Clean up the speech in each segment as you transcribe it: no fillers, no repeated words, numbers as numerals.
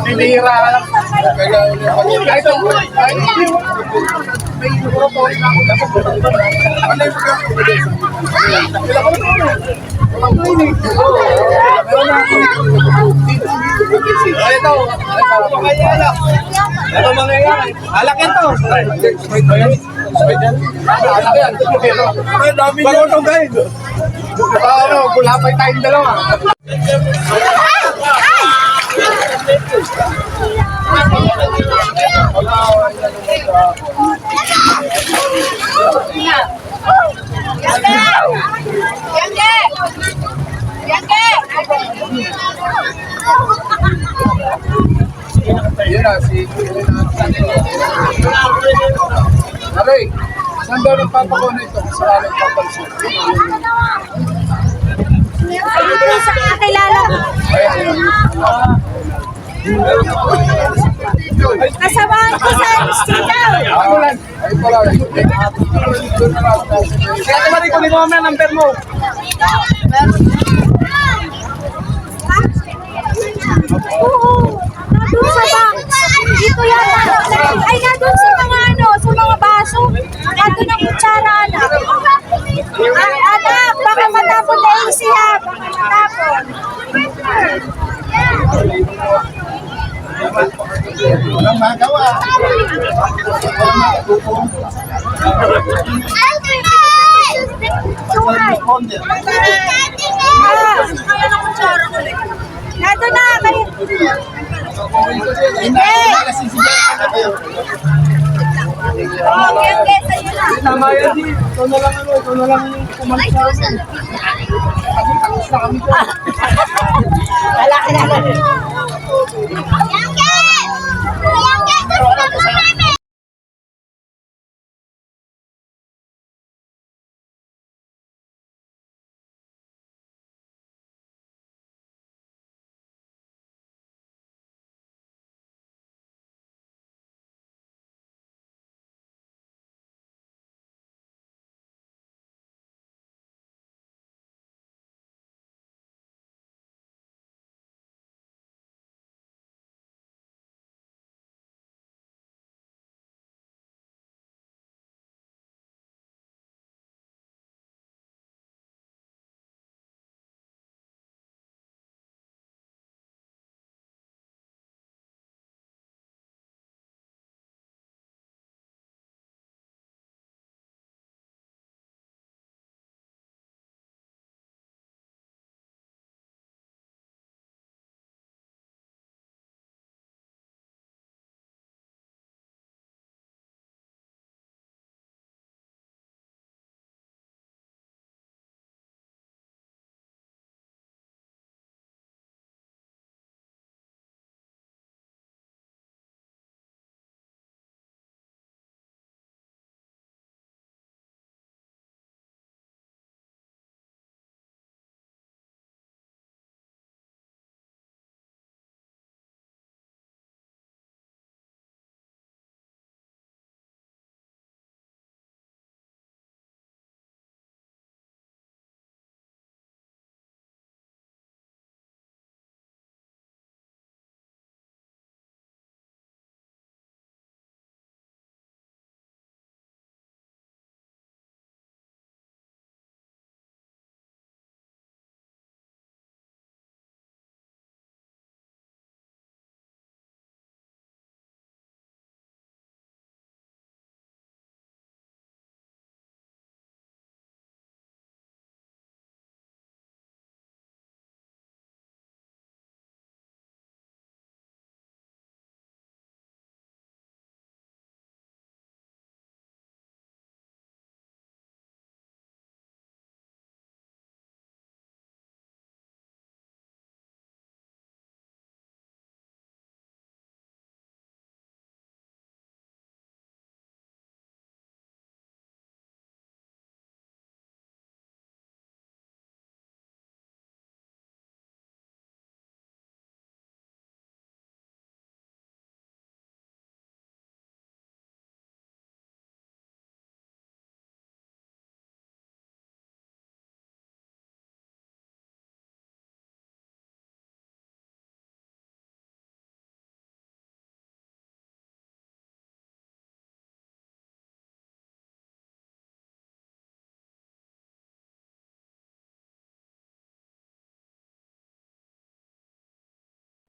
Bibihira ka lang. Kahit ang may grupo rin ako. Ano yung ito mangyayari. Alak ito. Alak yan. Bago itong guide. Kulapay tayong dalawa. Yan na, si Aray, saan daw nagpapakuna ito? Sa alang papansin. Ito sa kakilala ko. Kasamahan ko sa hospital. Ako lang. Ay pala. Kaya naman ikaw mo ang number mo. Oo. Nandun sa box. Dito yata. Ay, nandun sa mga sa mga baso. Nandun ang kutsara, anak. Ay, anak, baka matapon na yung siya. Baka matapon. Walang magawa. Sungay. Nandun na kayo. Hindi. Okay, sa'yo na. Tama yan, di. Ikaw na lang pumalit sa amin. Tapos na kami. Wala ka na.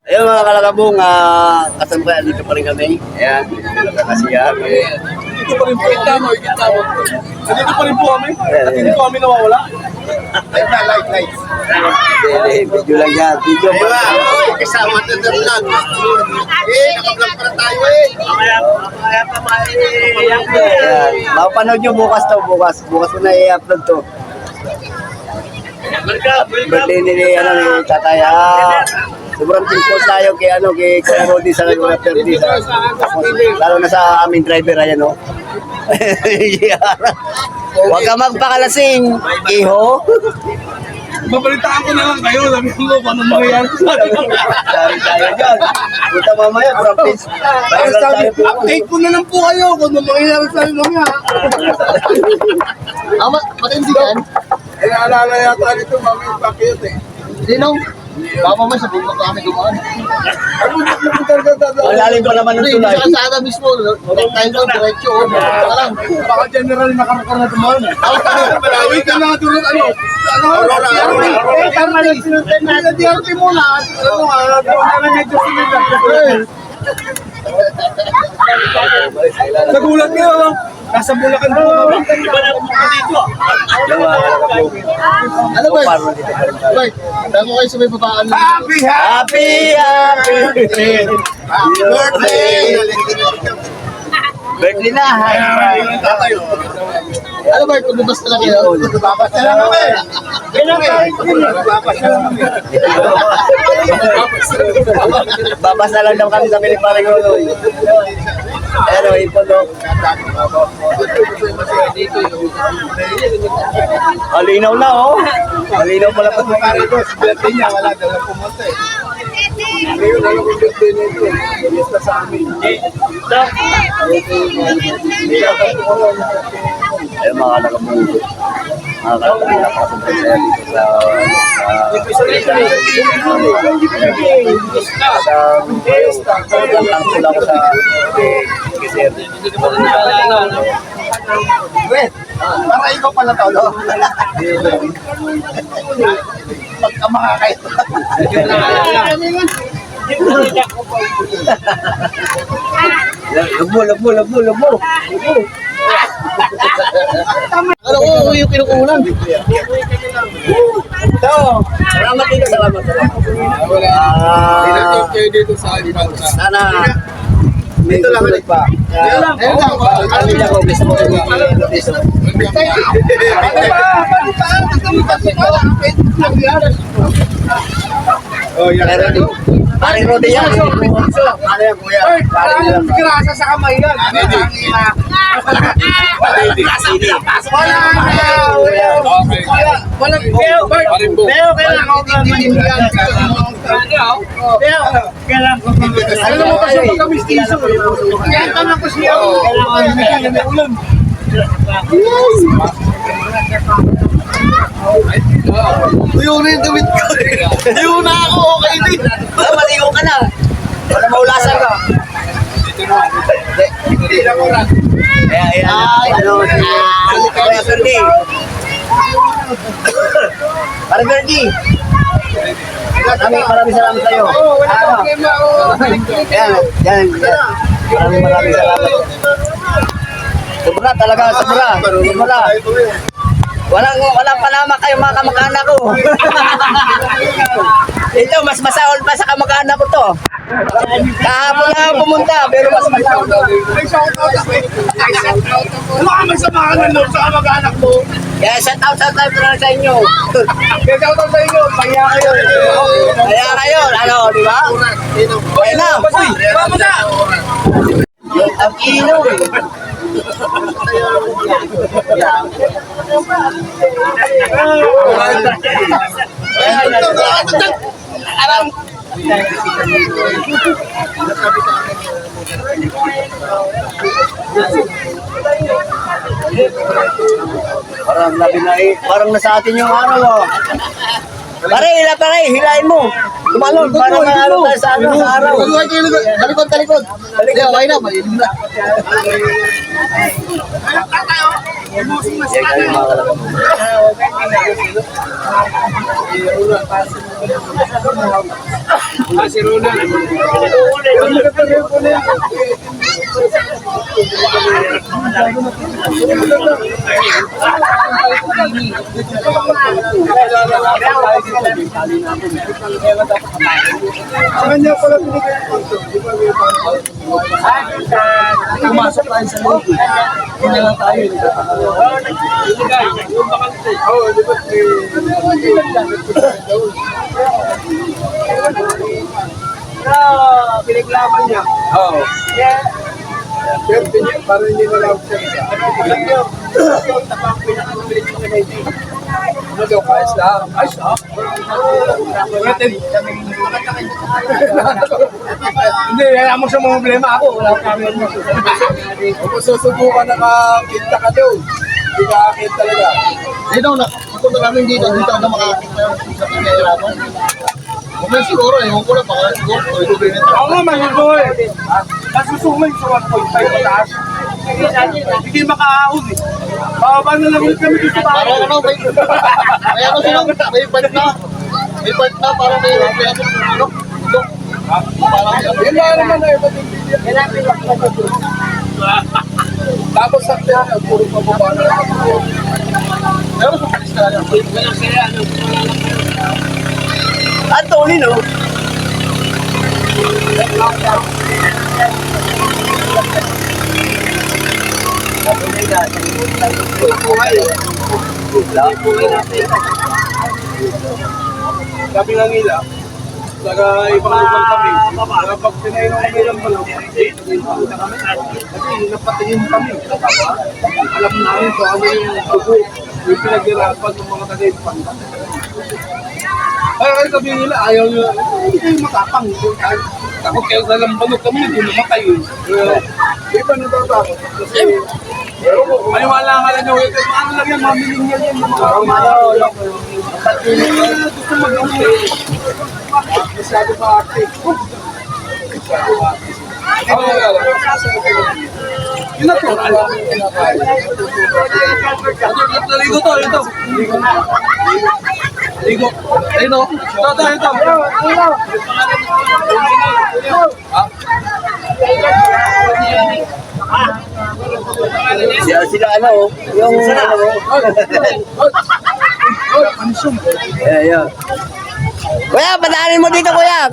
Ayun mga kalakabong, kasampay, dito pa rin kami. Ayan, nakakasiyahan. Dito pa rin po. Tama. Dito pa rin po kami. At hindi po kami nawawala. Light. Video lang yan. Video pa. Kasama na ng vlog. Naka-vlog pa na tayo Ayan, mapapanood nyo bukas to, bukas. Bukas ko na i-upload to. Birthday ni Tatay. Sobrang thankful tayo kay Kuya Rodi sa Kuya Perdi. Lalo na sa aming driver, ayan o. Huwag ka magpakalasing, iho. Babalitaan ko na lang kayo. Sabi ko kung anong mangyayari sa atin. Sorry tayo dyan. Punta mamaya, practice. Update ko na lang po kayo kung anong mangyayari sa atin mamaya. Matindi yan. Eh, naalala yata nito, mamaya yung bakit eh. Sino? Baka mo sa bundok kami dumaan. Ang lalim pa naman ng tulay. Sa kalsada mismo, tayo doon, diretso. Baka lang. Baka general nakamakar na tumahan. Malawi ka na tulad ano? Aurora. DRT muna. Medyo sinunod. Nagulat ka na. Nasa Bulacan po kami. Iba na po dito. Ano ba? Bert, dami kayo sa may babaan. Happy birthday! Birthday na! Ano ba? Kumubas na lang kayo. Babas na lang kami. Babas na lang daw kami sa Piliparing Uloy. Pero ipon o. Malinaw na oh. Malinaw pala pa sa Maricos, birthday niya, wala dalang pumunta eh. Ngayon, ano kung birthday nito? Basta sa amin. Ayun mga kalakabong. Mga kalakabong nakasabay saya dito sa tangkol ako sa Kisir. Wait, para ikaw pala to, no? Pagka makakain. Labo. Ano ko yung kinukulan? So, salamat dito, salamat. Pinatong kayo dito sa Alibanta. Sana dito lang ulit pa. Ayun lang. Amin ako, gusto ko Oh, yan. Paring Rodi yan. Ano yan, kuya? Paring yan. Grasa sa kamay yan. Walang Beo, Beo, kailangan ako alam mo kasi pagka-mistiso. Kaya tanong ko siya. Kailangan may ulam. Tuyo na yung damit ko. Tuyo na ako, okay din. Maligo ka na. Wala maulasan ka. Hindi lang oras. Kaya Ferdi. Paring Ferdi. Maraming salamat sa iyo. Oo, wala akong problema. Yan. Maraming salamat. Sobra talaga, sobra. Walang panama kayo mga kamag-anak ko. Ito, mas masahol pa sa kamag-anak ko to. Kahapon lang ako pumunta, pero mas masahol. May shoutout ako eh. Ano ka magsamahan ng loob sa kamag-anak mo? Kaya shout out na sa inyo. Kaya shoutout sa inyo. Paya kayo. Kaya kayo, ano, di ba? Kaya na. Uy, vamos na. Ang ino eh. Parang labi na eh. Parang nasa atin yung araw oh. Pare, hilain mo. Tumalon, para maano tayo sa ano, sa araw. Talikod. Talikod. Okay na, malilim na. Yan kayo mga kalakam. Si Ronald. Sa kanya pala binigay ang konto. Pumasok tayo sa loob. Hindi na lang tayo. Yung bakante. Oo, di ba? Pinaglaban niya. Oo. Pero parang hindi na lang siya. Ano daw, ayos lang. Ayos lang. Hindi, kaya mo sa mga problema ako. Wala kami ang Kung susubukan nakakita ka doon, hindi ka akit talaga. Sino na? Punta namin dito ako makakita sa pinahirapan. Kung siguro, ewan ko lang, baka siguro, Oo nga, mahirap eh. Nasusumay sa 1.5 mataas. Hindi makaahon eh. Bababa na lang ulit kami dito sa bahay. parang ano, may ano sila, may part na. May part na, parang may ano, ito. Parang Yun na naman na iba din. tapos sa tiyan, puro pababa na lang. Pero sa kalis na lang. Anthony, no? Sabi nga nila, taga ibang lugar kami, pag pinainom kami ng manok, kasi napatingin kami. Alam namin kung ano yung dugo, yung pinaghirapan ng mga taga-ipan. Ay, sabihin nila, ayaw nyo, hindi kayo matapang. Takot kayo sa lambanok kami, hindi namatay. Di ba natatakot? Kasi, Maniwala ka lang nyo, ano lang yan, mamiling yan yan. Gusto mag-uli. masyado pa active. Yun na to. Naligo to, ito. Ligo. Ito. Ito. Sila ano, yung ano, yeah. Kuya, padaanin mo dito, kuya.